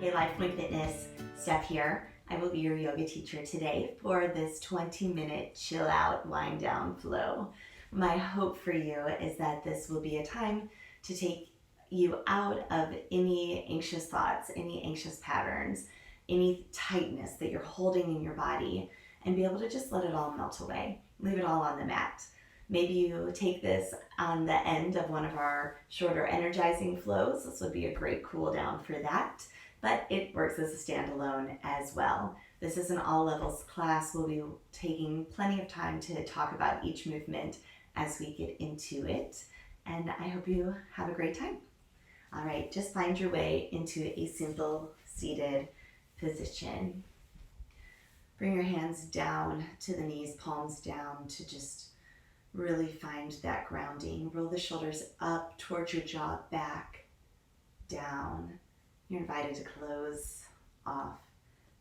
Hey LifePoint Fitness, Steph here. I will be your yoga teacher today for this 20-minute chill out, wind down flow. My hope for you is that this will be a time to take you out of any anxious thoughts, any anxious patterns, any tightness that you're holding in your body, and be able to just let it all melt away. Leave it all on the mat. Maybe you take this on the end of one of our shorter energizing flows. This would be a great cool down for that, but it works as a standalone as well. This is an all levels class. We'll be taking plenty of time to talk about each movement as we get into it, and I hope you have a great time. All right, just find your way into a simple seated position. Bring your hands down to the knees, palms down, to just really find that grounding. Roll the shoulders up towards your jaw, back, down. You're invited to close off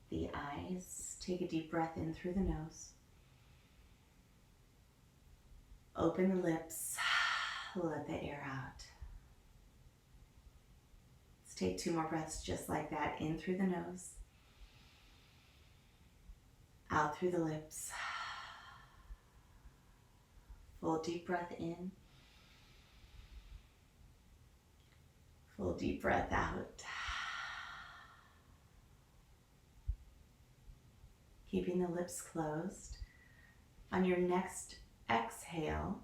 the eyes. Take a deep breath in through the nose. Open the lips. Let the air out. Let's take 2 more breaths just like that. In through the nose. Out through the lips. Full deep breath in. Full deep breath out. Keeping the lips closed. On your next exhale,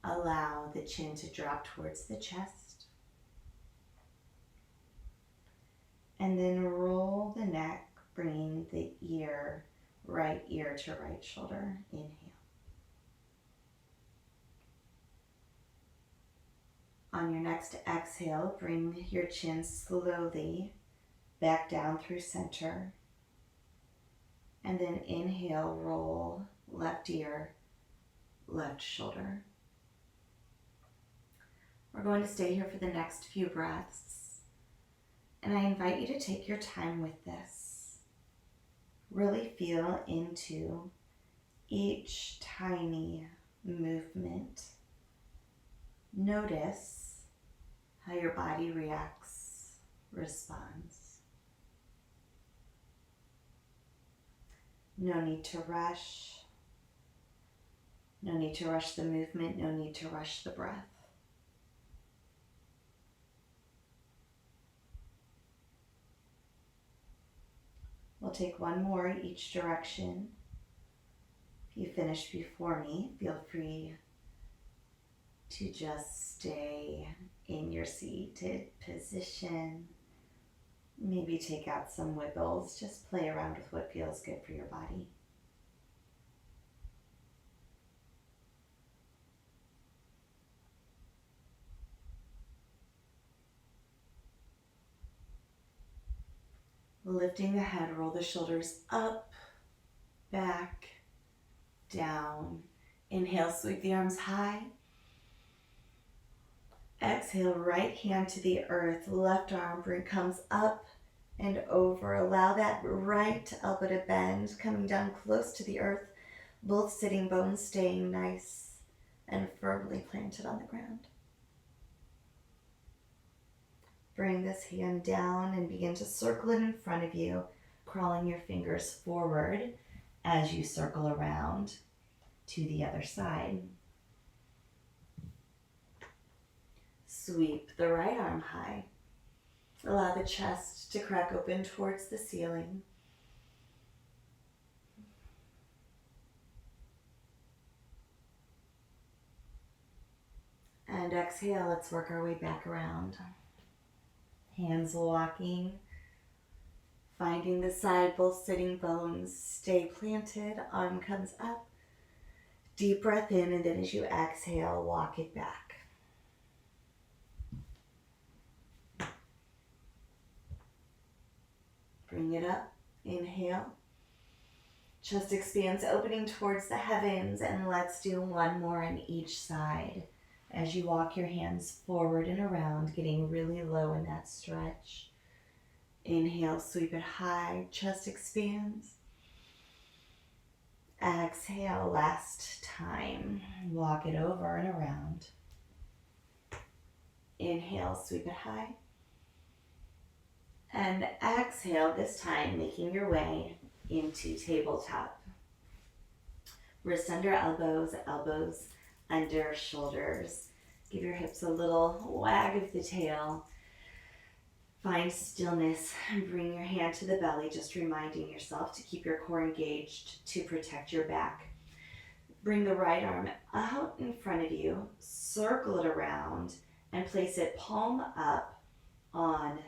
allow the chin to drop towards the chest. And then roll the neck, bringing the right ear to right shoulder. Inhale. On your next exhale, bring your chin slowly back down through center. And then inhale, roll left ear, left shoulder. We're going to stay here for the next few breaths. And I invite you to take your time with this. Really feel into each tiny movement. Notice how your body reacts, responds. No need to rush. No need to rush the movement. No need to rush the breath. We'll take 1 more each direction. If you finish before me, feel free to just stay in your seated position. Maybe take out some wiggles. Just play around with what feels good for your body. Lifting the head, roll the shoulders up, back, down. Inhale, sweep the arms high. Exhale, right hand to the earth, left arm comes up and over. Allow that right elbow to bend, coming down close to the earth, both sitting bones staying nice and firmly planted on the ground. Bring this hand down and begin to circle it in front of you, crawling your fingers forward as you circle around to the other side. Sweep the right arm high. Allow the chest to crack open towards the ceiling. And exhale, let's work our way back around. Hands walking, finding the side, both sitting bones stay planted, arm comes up. Deep breath in, and then as you exhale, walk it back. Bring it up, inhale. Chest expands, opening towards the heavens, and let's do 1 more on each side. As you walk your hands forward and around, getting really low in that stretch. Inhale, sweep it high, chest expands. Exhale, last time. Walk it over and around. Inhale, sweep it high. And exhale, this time making your way into tabletop. Wrist under elbows, elbows under shoulders. Give your hips a little wag of the tail. Find stillness and bring your hand to the belly, just reminding yourself to keep your core engaged to protect your back. Bring the right arm out in front of you, circle it around, and place it palm up on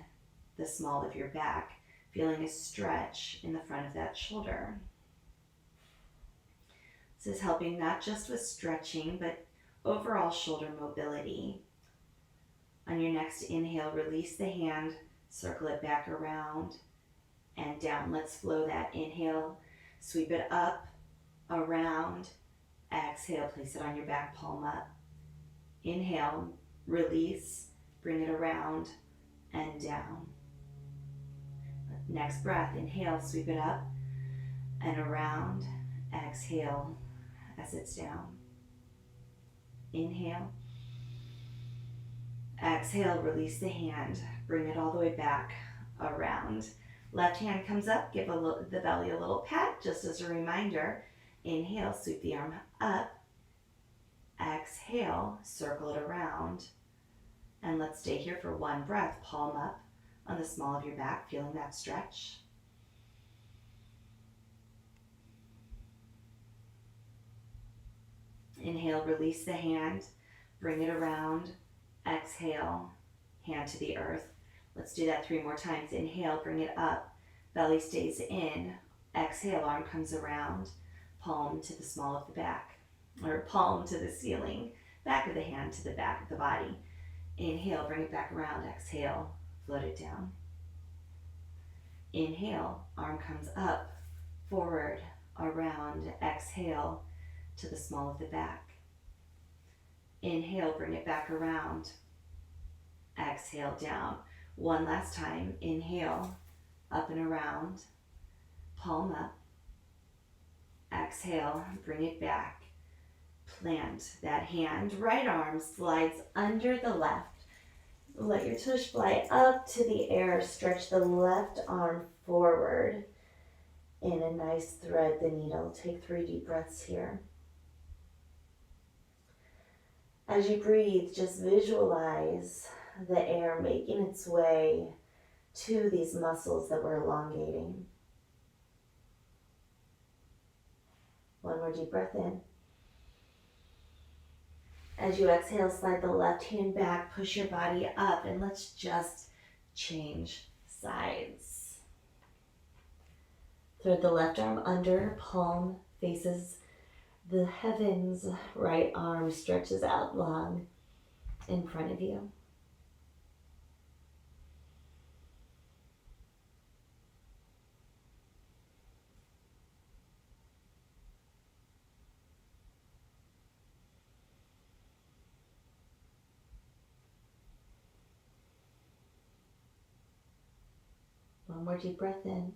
the small of your back, feeling a stretch in the front of that shoulder. This is helping not just with stretching, but overall shoulder mobility. On your next inhale, release the hand, circle it back around and down. Let's flow that. Inhale, sweep it up, around. Exhale, place it on your back, palm up. Inhale, release, bring it around and down. Next breath, inhale, sweep it up and around. Exhale as it's down. Inhale. Exhale, release the hand, bring it all the way back around. Left hand comes up, give the belly a little pat, just as a reminder. Inhale, sweep the arm up. Exhale, circle it around. And let's stay here for one breath, palm up on the small of your back, feeling that stretch. Inhale, release the hand, bring it around. Exhale, hand to the earth. Let's do that 3 more times. Inhale, bring it up, belly stays in. Exhale, arm comes around, palm to the small of the back, or palm to the ceiling, back of the hand to the back of the body. Inhale, bring it back around. Exhale, float it down. Inhale, arm comes up, forward, around. Exhale, to the small of the back. Inhale, bring it back around. Exhale, down. One last time. Inhale, up and around. Palm up. Exhale, bring it back. Plant that hand. Right arm slides under the left. Let your tush fly up to the air. Stretch the left arm forward. In a nice thread the needle. Take 3 deep breaths here. As you breathe, just visualize the air making its way to these muscles that we're elongating. One more deep breath in. As you exhale, slide the left hand back, push your body up, and let's just change sides. Thread the left arm under, palm faces the heavens, right arm stretches out long in front of you. One more deep breath in.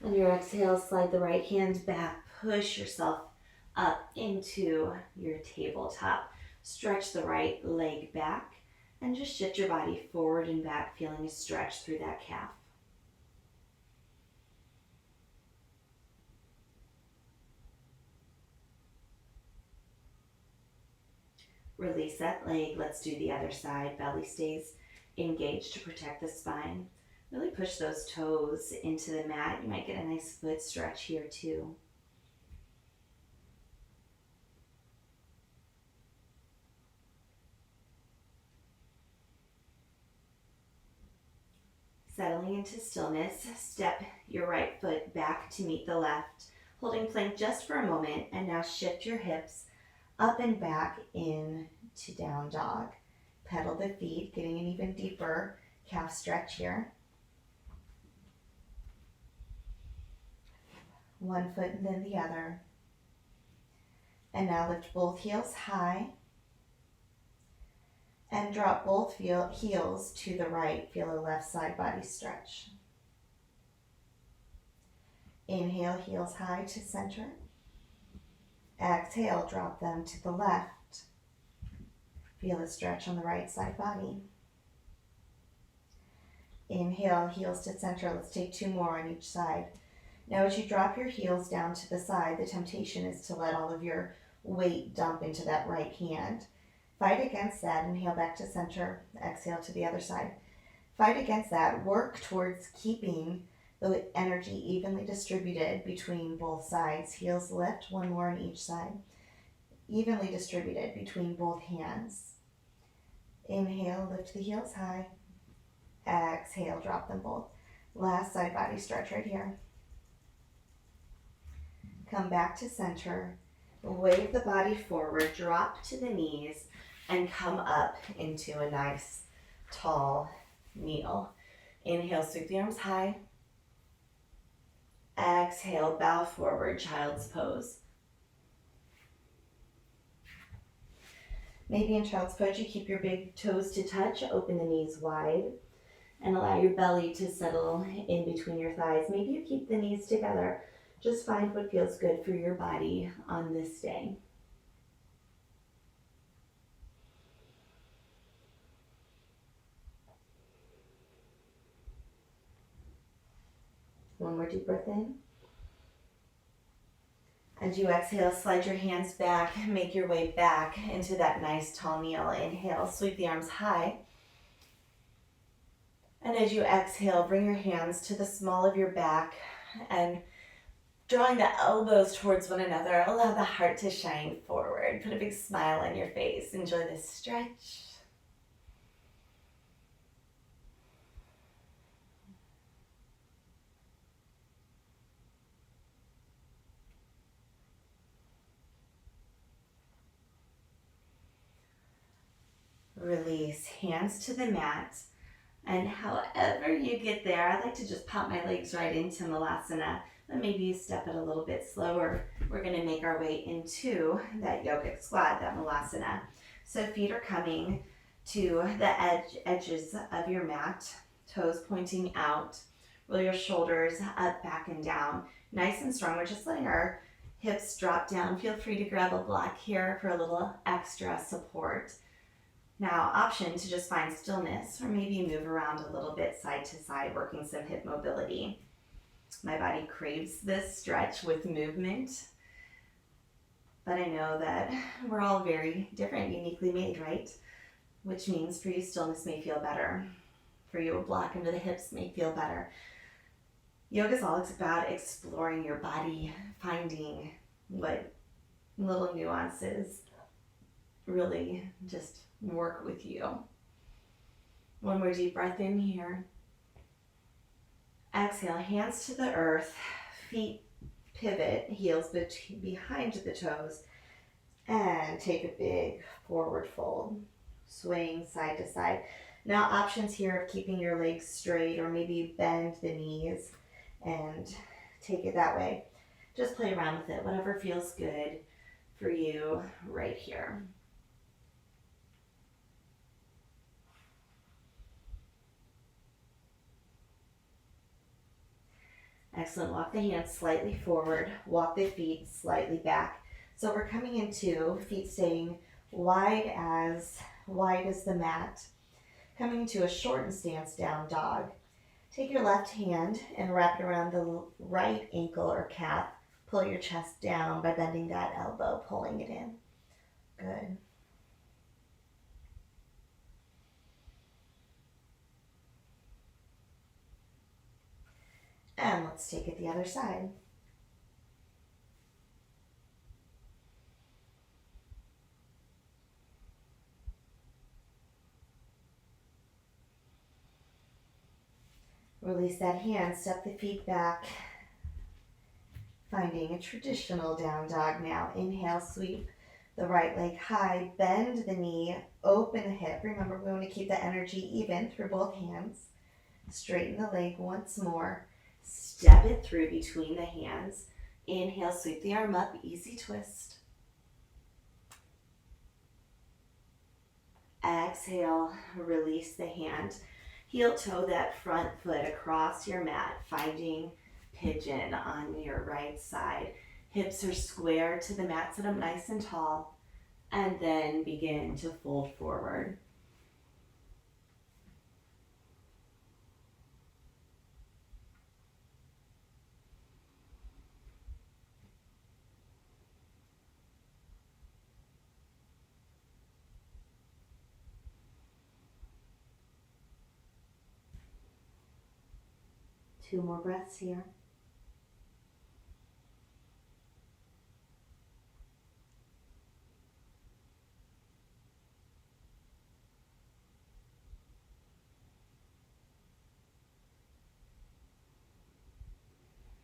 On your exhale, slide the right hand back, push yourself up into your tabletop. Stretch the right leg back and just shift your body forward and back, feeling a stretch through that calf. Release that leg. Let's do the other side. Belly stays engaged to protect the spine. Really push those toes into the mat. You might get a nice foot stretch here too. Settling into stillness, step your right foot back to meet the left, holding plank just for a moment, and now shift your hips up and back into down dog. Pedal the feet, getting an even deeper calf stretch here. One foot and then the other. And now lift both heels high and drop both heels to the right. Feel a left side body stretch. Inhale, heels high to center. Exhale, drop them to the left. Feel a stretch on the right side body. Inhale, heels to center. Let's take 2 more on each side. Now as you drop your heels down to the side, the temptation is to let all of your weight dump into that right hand. Fight against that. Inhale back to center. Exhale to the other side. Fight against that. Work towards keeping the energy evenly distributed between both sides. Heels lift, 1 more on each side. Evenly distributed between both hands. Inhale, lift the heels high. Exhale, drop them both. Last side body stretch right here. Come back to center. Wave the body forward, drop to the knees, and come up into a nice, tall kneel. Inhale, sweep the arms high. Exhale, bow forward, child's pose. Maybe in child's pose, you keep your big toes to touch, open the knees wide, and allow your belly to settle in between your thighs. Maybe you keep the knees together. Just find what feels good for your body on this day. One more deep breath in. As you exhale, slide your hands back, make your way back into that nice tall kneel. Inhale, sweep the arms high. And as you exhale, bring your hands to the small of your back and drawing the elbows towards one another, allow the heart to shine forward. Put a big smile on your face. Enjoy this stretch. Release, hands to the mat. And however you get there, I like to just pop my legs right into Malasana. But maybe you step it a little bit slower. We're going to make our way into that yogic squat, that Malasana. So feet are coming to the edges of your mat, toes pointing out. Roll your shoulders up, back, and down. Nice and strong. We're just letting our hips drop down. Feel free to grab a block here for a little extra support. Now, option to just find stillness, or maybe move around a little bit side to side, working some hip mobility. My body craves this stretch with movement, but I know that we're all very different, uniquely made, right? Which means for you, stillness may feel better. For you, a block into the hips may feel better. Yoga is all about exploring your body, finding what little nuances really just work with you. One more deep breath in here. Exhale, hands to the earth, feet pivot, heels behind the toes, and take a big forward fold, swaying side to side. Now options here of keeping your legs straight, or maybe bend the knees and take it that way. Just play around with it, whatever feels good for you right here. Excellent. Walk the hands slightly forward. Walk the feet slightly back. So we're coming into feet staying wide as the mat. Coming into a shortened stance, down dog. Take your left hand and wrap it around the right ankle or calf. Pull your chest down by bending that elbow, pulling it in. Good. And let's take it the other side. Release that hand, step the feet back. Finding a traditional down dog now. Inhale, sweep the right leg high, bend the knee, open the hip. Remember, we want to keep the energy even through both hands. Straighten the leg once more. Step it through between the hands. Inhale, sweep the arm up, easy twist. Exhale, release the hand. Heel toe that front foot across your mat, finding pigeon on your right side. Hips are square to the mat, sit up nice and tall, and then begin to fold forward. 2 more breaths here.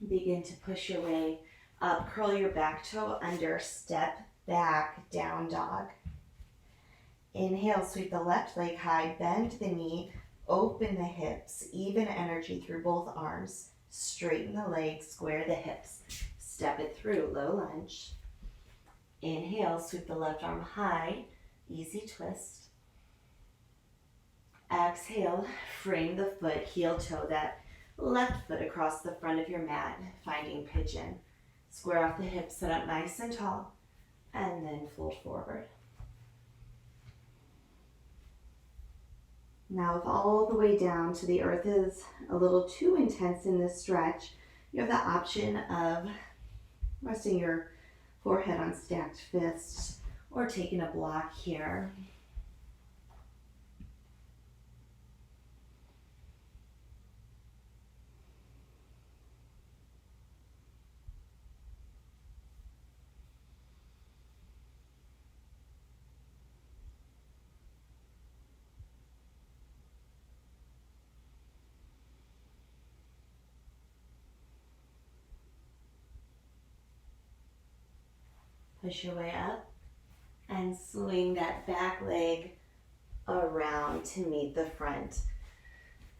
Begin to push your way up. Curl your back toe under, step back, down dog. Inhale, sweep the left leg high, bend the knee, open the hips, even energy through both arms. Straighten the legs, square the hips. Step it through, low lunge. Inhale, sweep the left arm high, easy twist. Exhale, frame the foot, heel toe that left foot across the front of your mat, finding pigeon. Square off the hips, sit up nice and tall, and then fold forward. Now, if all the way down to the earth is a little too intense in this stretch, you have the option of resting your forehead on stacked fists or taking a block here. Push your way up and swing that back leg around to meet the front.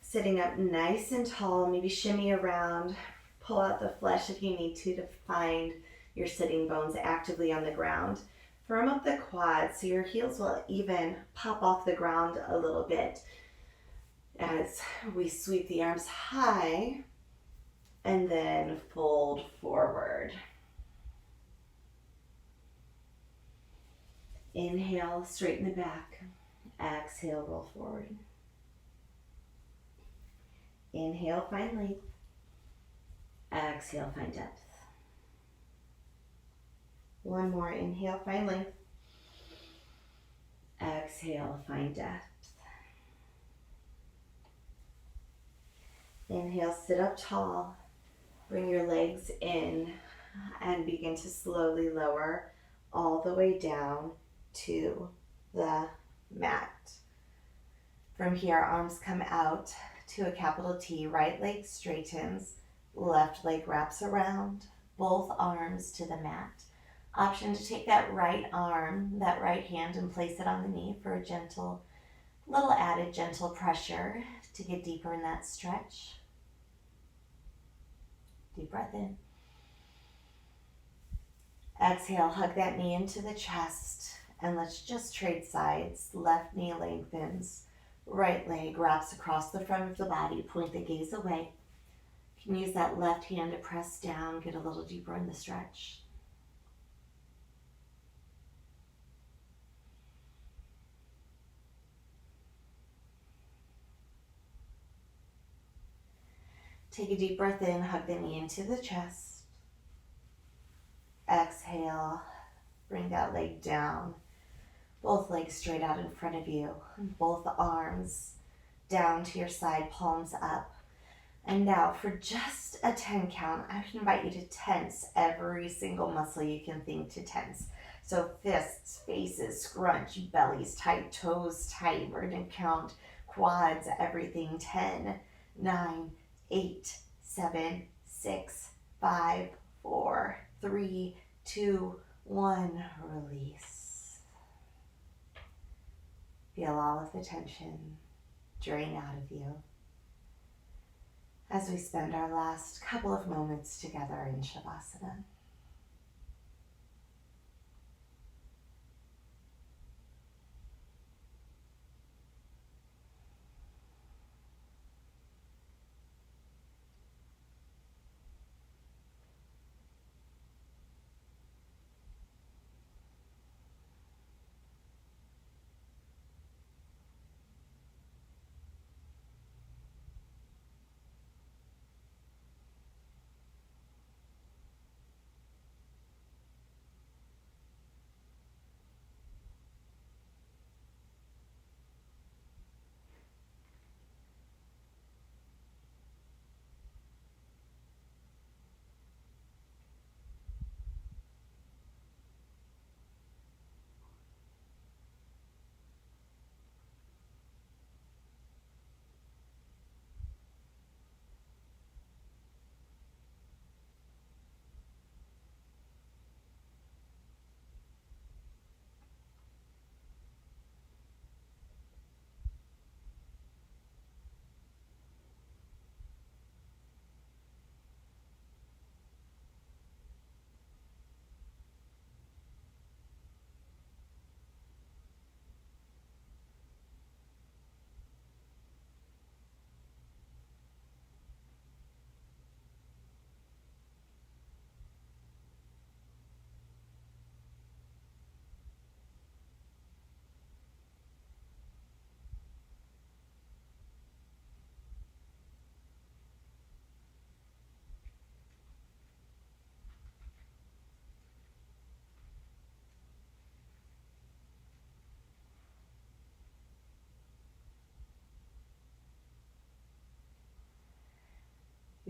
Sitting up nice and tall, maybe shimmy around, pull out the flesh if you need to find your sitting bones actively on the ground. Firm up the quads so your heels will even pop off the ground a little bit as we sweep the arms high and then fold forward. Inhale, straighten the back. Exhale, roll forward. Inhale, find length. Exhale, find depth. One more. Inhale, find length. Exhale, find depth. Inhale, sit up tall. Bring your legs in and begin to slowly lower all the way down to the mat. From here, arms come out to a capital T. Right leg straightens, left leg wraps around, both arms to the mat. Option to take that right arm, that right hand, and place it on the knee for a gentle, little added gentle pressure to get deeper in that stretch. Deep breath in. Exhale, hug that knee into the chest, and let's just trade sides. Left knee lengthens, right leg wraps across the front of the body, point the gaze away. You can use that left hand to press down, get a little deeper in the stretch. Take a deep breath in, hug the knee into the chest. Exhale, bring that leg down. Both legs straight out in front of you. Both arms down to your side, palms up. And now for just a 10 count, I would invite you to tense every single muscle you can think to tense. So fists, faces, scrunch, bellies tight, toes tight. We're going to count quads, everything. 10, 9, 8, 7, 6, 5, 4, 3, 2, 1. Release. Feel all of the tension drain out of you as we spend our last couple of moments together in Shavasana.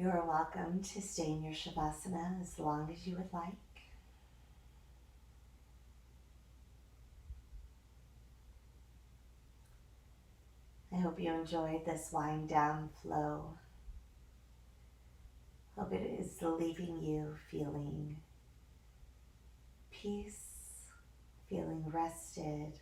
You're welcome to stay in your Shavasana as long as you would like. I hope you enjoyed this wind down flow. Hope it is leaving you feeling peace, feeling rested,